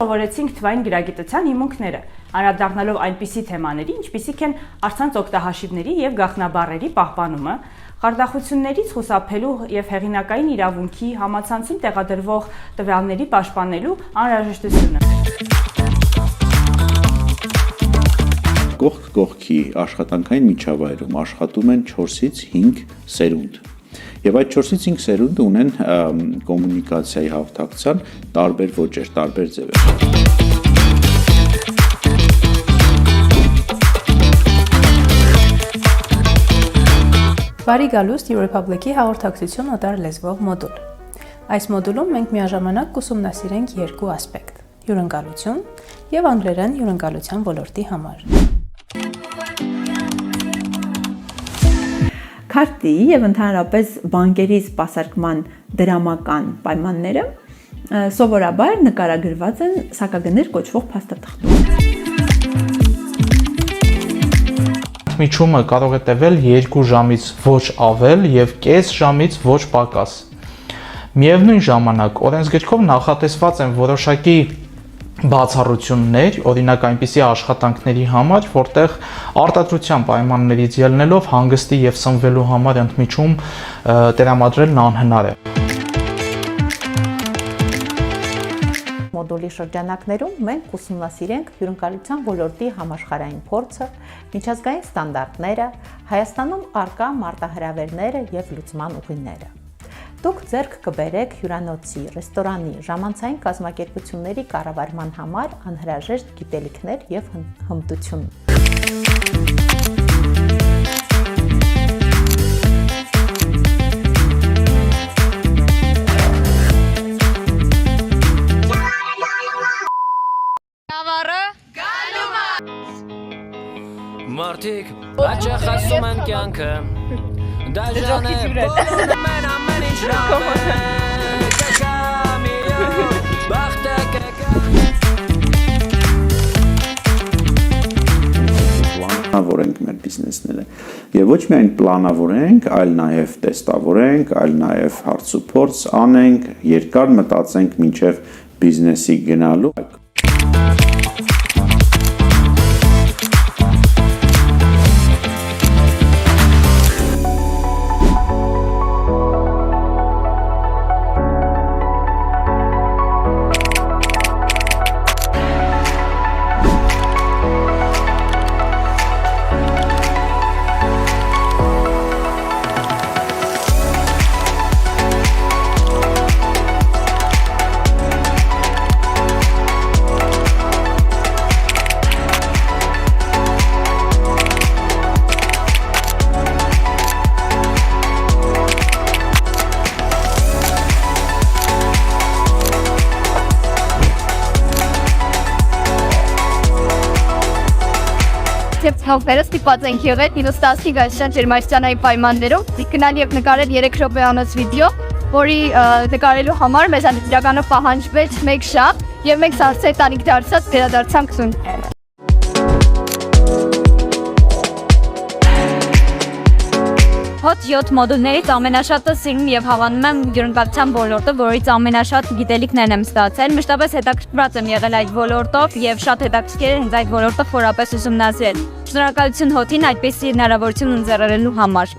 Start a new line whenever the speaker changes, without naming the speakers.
Սովորեցինք թվային գրագիտության հիմունքները, անդրադառնալով այնպիսի թեմաների, ինչպիսիք են առցանց օգտահաշիվների և գաղտնաբառերի պահպանումը, խարդախություններից խուսափելու և հեղինակային իրավունքի համացանցում տեղադրվող տվյալների պաշտպանելու անհրաժեշտությունը։
Կողք կողքի աշխատանքային միջավայրում աշխատում են 4-ից 5 սերունդ։ Եվ այդ 4-ից 5 սերունդը ունեն կոմունիկացիայի հաղորդակցության տարբեր ոճեր, տարբեր ձևեր։
Բարի գալուստ Europublic-ի հաղորդակցություն օտար լեզվով մոդուլ։ Այս մոդուլում մենք միաժամանակ կուսումնասիրենք երկու ասպեկտ՝ հյուրընկալություն և անգլերեն հյուրընկալության ոլորտի համար։
Քարտի և ընդհանրապես բանկերի սպասարկման դրամական պայմանները սովորաբար նկարագրված են սակագներ կոչվող փաստաթղթում։
Միջումը կարող է տևել 2 ժամից ոչ ավել և կես ժամից ոչ պակաս։ Միևնույն ժամանակ օրենսգրքով նախատեսված են որոշակի բացառություններ, օրինակ այնպիսի աշխատանքների համար, որտեղ արտադրության պայմաններից ելնելով հանգստի և սնվելու համար ընդմիջում տրամադրելն անհնար է։
Մոդուլի շրջանակներում մենք կուսումնասիրենք հյուրընկալության ոլորտի համաշխարհային փորձը, միջազգային ստանդարտները, Հայաստանում առկա մարտահրավերները և լուծման ուղիները։ Դուք ձեռք կբերեք հյուրանոցի, ռեստորանի, ժամանցային կազմակերպությունների կառավարման համար անհրաժեշտ գիտելիքներ և հմտություն։
Մարդիկ աճը խասում են կյանքը, դաժան է բոլորը մեն ամեն ինչ լավ է, կեքա միոն, բախտը կեքա։
Պլանավորենք մեր բիզնեսները և ոչ միայն պլանավորենք, այլ նաև տեստավորենք, այլ նաև հարցուփորձ անենք, երկար մտածենք մինչև բիզնեսի գնալու։
Հովվերը ստիպված ենք եղել 9-10 գայսյան ջերմաստիճանային պայմաններում գնալ և նկարել 3 րոպեանոց վիդեո, որի նկարելու համար մեզանից իրականում պահանջվեց 1 ժամ և մենք սարսեր տանիք դարձած վերադարձանք սուն։
Հոտ 7 մոդուլներից ամենաշատը սիրում և հավանում եմ հյուրընկալության ոլորտը, որից ամենաշատ գիտելիքներն եմ ստացել։ Մշտապես հետաքրքրված եմ եղել այդ ոլորտով և շատ հետաքրքիր է հենց այդ ոլորտը խորապես ուսումնասիրել։ Շնորհակալություն Հոթին այդպիսի հնարավորություն ընձեռելու համար։